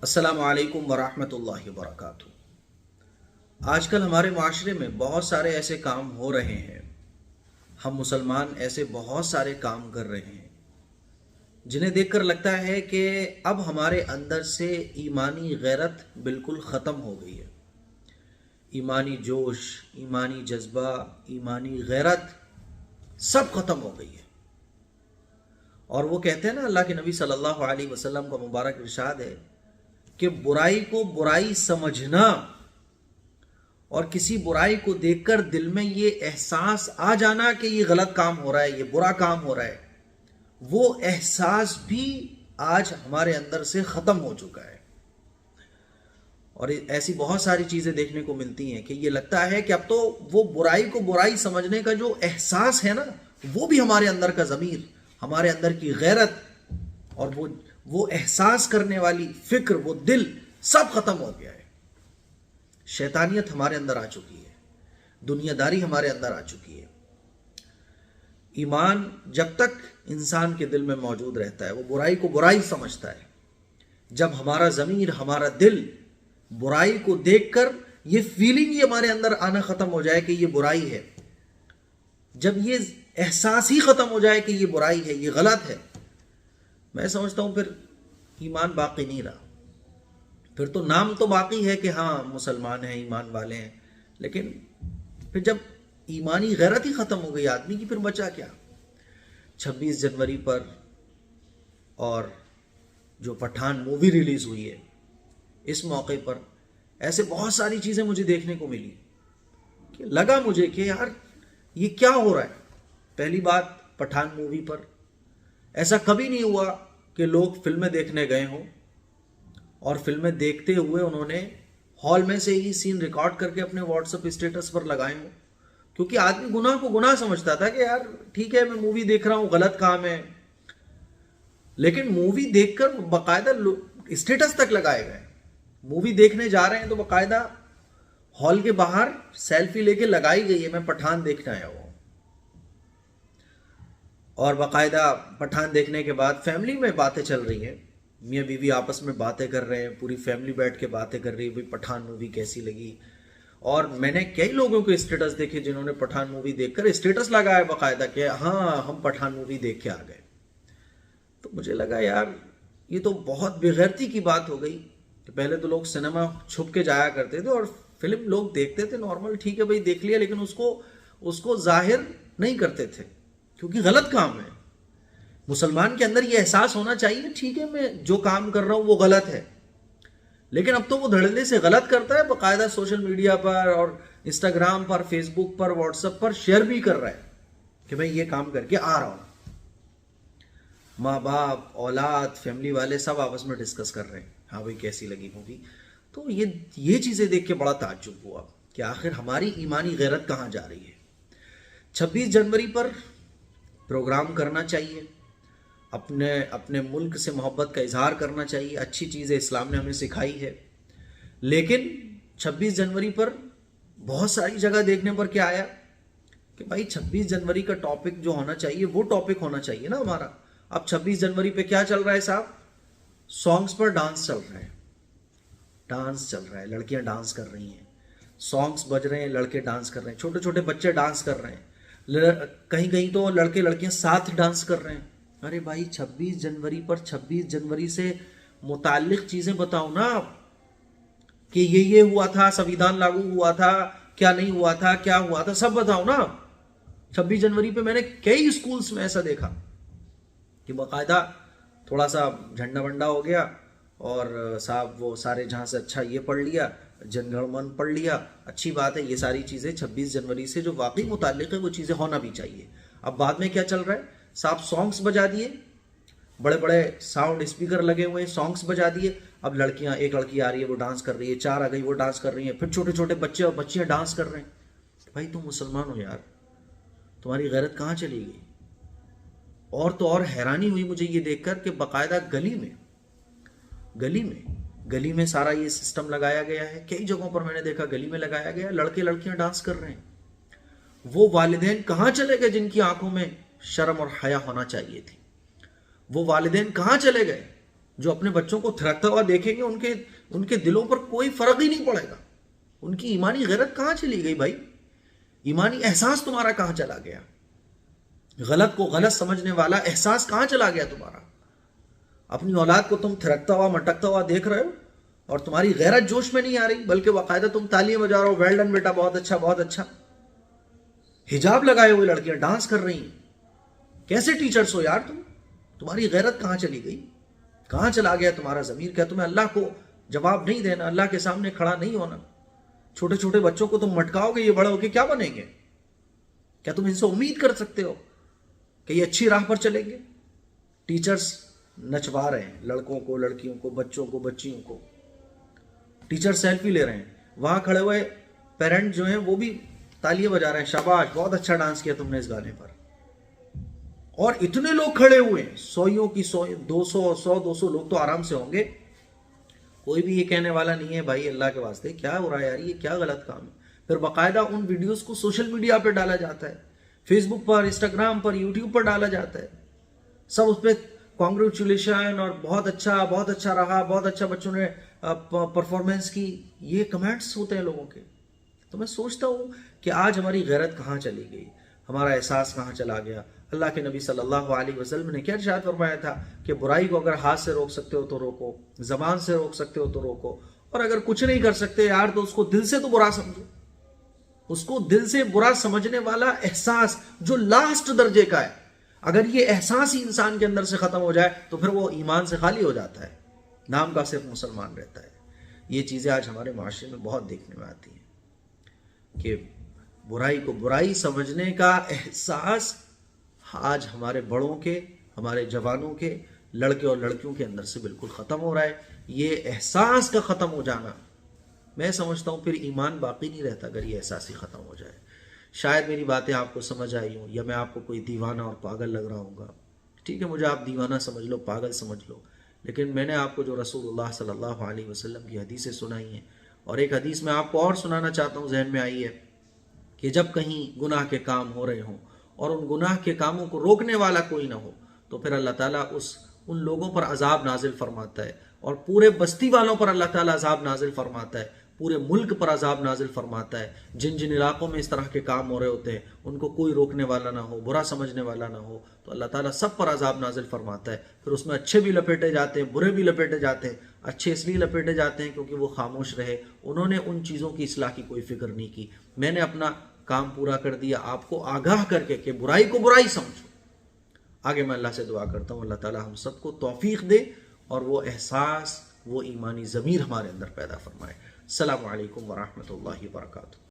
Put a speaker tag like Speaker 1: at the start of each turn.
Speaker 1: अस्सलामु अलैकुम वरहमतुल्लाहि वबरकातुहू। आजकल हमारे माशरे में बहुत सारे ऐसे काम हो रहे हैं, हम मुसलमान ऐसे बहुत सारे काम कर रहे हैं जिन्हें देखकर लगता है कि अब हमारे अंदर से ईमानी गैरत बिल्कुल ख़त्म हो गई है। ईमानी जोश, ईमानी जज्बा, ईमानी गैरत सब ख़त्म हो गई है। और वो कहते हैं ना, अल्लाह के नबी सल्लल्लाहु अलैहि वसल्लम का मुबारक इरशाद है कि बुराई को बुराई समझना और किसी बुराई को देखकर दिल में ये एहसास आ जाना कि ये गलत काम हो रहा है, ये बुरा काम हो रहा है, वो एहसास भी आज हमारे अंदर से ख़त्म हो चुका है। और ऐसी बहुत सारी चीज़ें देखने को मिलती हैं कि ये लगता है कि अब तो वो बुराई को बुराई समझने का जो एहसास है ना, वो भी हमारे अंदर का ज़मीर, हमारे अंदर की गैरत और वो एहसास करने वाली फिक्र, वो दिल सब खत्म हो गया है। शैतानियत हमारे अंदर आ चुकी है, दुनियादारी हमारे अंदर आ चुकी है। ईमान जब तक इंसान के दिल में मौजूद रहता है वो बुराई को बुराई समझता है। जब हमारा ज़मीर, हमारा दिल बुराई को देखकर ये फीलिंग ही हमारे अंदर आना ख़त्म हो जाए कि ये बुराई है, जब ये एहसास ही ख़त्म हो जाए कि ये बुराई है, ये गलत है, मैं समझता हूँ फिर ईमान बाकी नहीं रहा। फिर तो नाम तो बाकी है कि हाँ मुसलमान हैं, ईमान वाले हैं, लेकिन फिर जब ईमानी गैरत ही ख़त्म हो गई आदमी की, फिर बचा क्या। 26 जनवरी पर और जो पठान मूवी रिलीज़ हुई है, इस मौके पर ऐसे बहुत सारी चीज़ें मुझे देखने को मिली कि लगा मुझे कि यार ये क्या हो रहा है। पहली बात, पठान मूवी पर ऐसा कभी नहीं हुआ कि लोग फिल्में देखने गए हों और फिल्में देखते हुए उन्होंने हॉल में से ही सीन रिकॉर्ड करके अपने व्हाट्सएप स्टेटस पर लगाए हों, क्योंकि आदमी गुनाह को गुनाह समझता था कि यार ठीक है मैं मूवी देख रहा हूँ, गलत काम है, लेकिन मूवी देखकर बाकायदा स्टेटस तक लगाए गए। मूवी देखने जा रहे हैं तो बाकायदा हॉल के बाहर सेल्फी लेके लगाई गई है, मैं पठान देखने आया हुआ। और बाकायदा पठान देखने के बाद फैमिली में बातें चल रही हैं, मियाँ बीवी आपस में बातें कर रहे हैं, पूरी फैमिली बैठ के बातें कर रही है, भाई पठान मूवी कैसी लगी। और मैंने कई लोगों के स्टेटस देखे जिन्होंने पठान मूवी देखकर स्टेटस लगाया बाकायदा कि हाँ हम पठान मूवी देख के आ गए। तो मुझे लगा यार ये तो बहुत बेगैरती की बात हो गई कि पहले तो लोग सिनेमा छुप के जाया करते थे और फिल्म लोग देखते थे नॉर्मल, ठीक है भाई देख लिया, लेकिन उसको जाहिर नहीं करते थे क्योंकि गलत काम है। मुसलमान के अंदर ये एहसास होना चाहिए ठीक है मैं जो काम कर रहा हूं वो गलत है, लेकिन अब तो वो धड़ल्ले से गलत करता है, बाकायदा सोशल मीडिया पर और इंस्टाग्राम पर, फेसबुक पर, व्हाट्सएप पर शेयर भी कर रहा है कि मैं ये काम करके आ रहा हूं। माँ बाप, औलाद, फैमिली वाले सब आपस में डिस्कस कर रहे हैं, हाँ भाई कैसी लगी मूवी। तो ये चीज़ें देख के बड़ा ताज्जुब हुआ कि आखिर हमारी ईमानी गैरत कहाँ जा रही है। 26 जनवरी पर प्रोग्राम करना चाहिए, अपने अपने मुल्क से मोहब्बत का इजहार करना चाहिए, अच्छी चीज़ें इस्लाम ने हमें सिखाई है, लेकिन 26 जनवरी पर बहुत सारी जगह देखने पर क्या आया कि भाई 26 जनवरी का टॉपिक जो होना चाहिए वो टॉपिक होना चाहिए ना हमारा। अब 26 जनवरी पे क्या चल रहा है साहब, सॉन्ग्स पर डांस चल रहा है, डांस चल रहा है, लड़कियां डांस कर रही हैं, सॉन्ग्स बज रहे हैं, लड़के डांस कर रहे हैं, छोटे छोटे बच्चे डांस कर रहे हैं, कहीं कहीं तो लड़के लड़कियां साथ डांस कर रहे हैं। अरे भाई 26 जनवरी पर 26 जनवरी से मुताल्लिक चीज़ें बताओ ना आप, कि ये हुआ था, संविधान लागू हुआ था, क्या नहीं हुआ था, क्या हुआ था, सब बताओ ना। 26 जनवरी पे मैंने कई स्कूल्स में ऐसा देखा कि बाकायदा थोड़ा सा झंडा वंडा हो गया और साहब वो सारे जहाँ से अच्छा ये पढ़ लिया, जनगण मन पढ़ लिया, अच्छी बात है, ये सारी चीज़ें 26 जनवरी से जो वाकई मुताल्लिक है वो चीज़ें होना भी चाहिए। अब बाद में क्या चल रहा है साहब, सॉन्ग्स बजा दिए, बड़े बड़े साउंड स्पीकर लगे हुए हैं, सॉन्ग्स बजा दिए, अब लड़कियां, एक लड़की आ रही है वो डांस कर रही है, 4 आ गई वो डांस कर रही है, फिर छोटे छोटे बच्चे और बच्चियां डांस कर रहे हैं। भाई तुम मुसलमान हो यार, तुम्हारी गैरत कहाँ चली गई। और तो और हैरानी हुई मुझे ये देखकर कि बाकायदा गली में सारा ये सिस्टम लगाया गया है, कई जगहों पर मैंने देखा गली में लगाया गया, लड़के लड़कियां डांस कर रहे हैं। वो वालिदैन कहाँ चले गए जिनकी आंखों में शर्म और हया होना चाहिए थी, वो वालिदैन कहाँ चले गए जो अपने बच्चों को थिरकता हुआ देखेंगे उनके उनके दिलों पर कोई फर्क ही नहीं पड़ेगा। उनकी ईमानी गैरत कहां चली गई भाई? ईमानी एहसास तुम्हारा कहां चला गया? गलत को गलत समझने वाला एहसास कहां चला गया तुम्हारा? अपनी औलाद को तुम थिरकता हुआ मटकता हुआ देख रहे हो और तुम्हारी गैरत जोश में नहीं आ रही, बल्कि बाकायदा तुम तालियां बजा रहे हो, वेल डन बेटा, बहुत अच्छा बहुत अच्छा। हिजाब लगाए हुए लड़कियां डांस कर रही हैं। कैसे टीचर्स हो यार तुम? तुम्हारी गैरत कहां चली गई? कहां चला गया तुम्हारा ज़मीर? क्या तुम्हें अल्लाह को जवाब नहीं देना? अल्लाह के सामने खड़ा नहीं होना? छोटे छोटे बच्चों को तुम मटकाओगे, ये बड़े होके क्या बनेंगे? क्या तुम इनसे उम्मीद कर सकते हो कि ये अच्छी राह पर चलेंगे? टीचर्स नचवा रहे हैं लड़कों को, लड़कियों को, बच्चों को, बच्चियों को। टीचर सेल्फी ले रहे हैं, वहां खड़े हुए पेरेंट जो हैं वो भी तालियां बजा रहे हैं, शाबाश बहुत अच्छा डांस किया तुमने इस गाने पर। और इतने लोग खड़े हुए हैं, सौयों की 100-200 लोग तो आराम से होंगे। कोई भी ये कहने वाला नहीं है भाई अल्लाह के वास्ते क्या हो रहा है यार, ये क्या गलत काम है। फिर बाकायदा उन वीडियोस को सोशल मीडिया पर डाला जाता है, फेसबुक पर, इंस्टाग्राम पर, यूट्यूब पर डाला जाता है। सब उस पर कॉन्ग्रेचुलेशन और बहुत अच्छा रहा, बहुत अच्छा बच्चों ने परफॉर्मेंस की, ये कमेंट्स होते हैं लोगों के। तो मैं सोचता हूँ कि आज हमारी गैरत कहाँ चली गई, हमारा एहसास कहाँ चला गया। अल्लाह के नबी सल्लल्लाहु अलैहि वसल्लम ने क्या इरशाद फरमाया था कि बुराई को अगर हाथ से रोक सकते हो तो रोको, जबान से रोक सकते हो तो रोको, और अगर कुछ नहीं कर सकते यार तो उसको दिल से तो बुरा समझो। उसको दिल से बुरा समझने वाला एहसास जो लास्ट दर्जे का है, अगर ये एहसास ही इंसान के अंदर से खत्म हो जाए तो फिर वो ईमान से खाली हो जाता है, नाम का सिर्फ मुसलमान रहता है। ये चीजें आज हमारे माशरे में बहुत देखने में आती हैं कि बुराई को बुराई समझने का एहसास आज हमारे बड़ों के, हमारे जवानों के, लड़के और लड़कियों के अंदर से बिल्कुल खत्म हो रहा है। ये एहसास का खत्म हो जाना, मैं समझता हूं फिर ईमान बाकी नहीं रहता अगर ये एहसास ही खत्म हो जाए। शायद मेरी बातें आपको समझ आई हो, या मैं आपको कोई दीवाना और पागल लग रहा हूँगा। ठीक है, मुझे आप दीवाना समझ लो, पागल समझ लो, लेकिन मैंने आपको जो रसूलुल्लाह सल्लल्लाहु अलैहि वसल्लम की हदीसें सुनाई हैं, और एक हदीस मैं आपको और सुनाना चाहता हूँ, जहन में आई है कि जब कहीं गुनाह के काम हो रहे हों और उन गुनाह के कामों को रोकने वाला कोई ना हो, तो फिर अल्लाह ताला उन लोगों पर अजाब नाजिल फरमाता है, और पूरे बस्ती वालों पर अल्लाह ताला अजाब नाजिल फरमाता है, पूरे मुल्क पर अजाब नाजिल फरमाता है। जिन जिन इलाकों में इस तरह के काम हो रहे होते हैं, उनको कोई रोकने वाला ना हो, बुरा समझने वाला ना हो, तो अल्लाह ताला सब पर अजाब नाजिल फरमाता है। फिर उसमें अच्छे भी लपेटे जाते हैं, बुरे भी लपेटे जाते हैं। अच्छे इसलिए लपेटे जाते हैं क्योंकि वो खामोश रहे, उन्होंने उन चीज़ों की इस्लाह की कोई फिक्र नहीं की। मैंने अपना काम पूरा कर दिया, आपको आगाह करके कि बुराई को बुराई समझो। आगे मैं अल्लाह से दुआ करता हूँ अल्लाह ताला हम सबको तौफीक दे और वो एहसास, वो ईमानी ज़मीर हमारे अंदर पैदा फरमाए। अस्सलामु अलैकुम वरहमतुल्लाहि वबरकातुहू।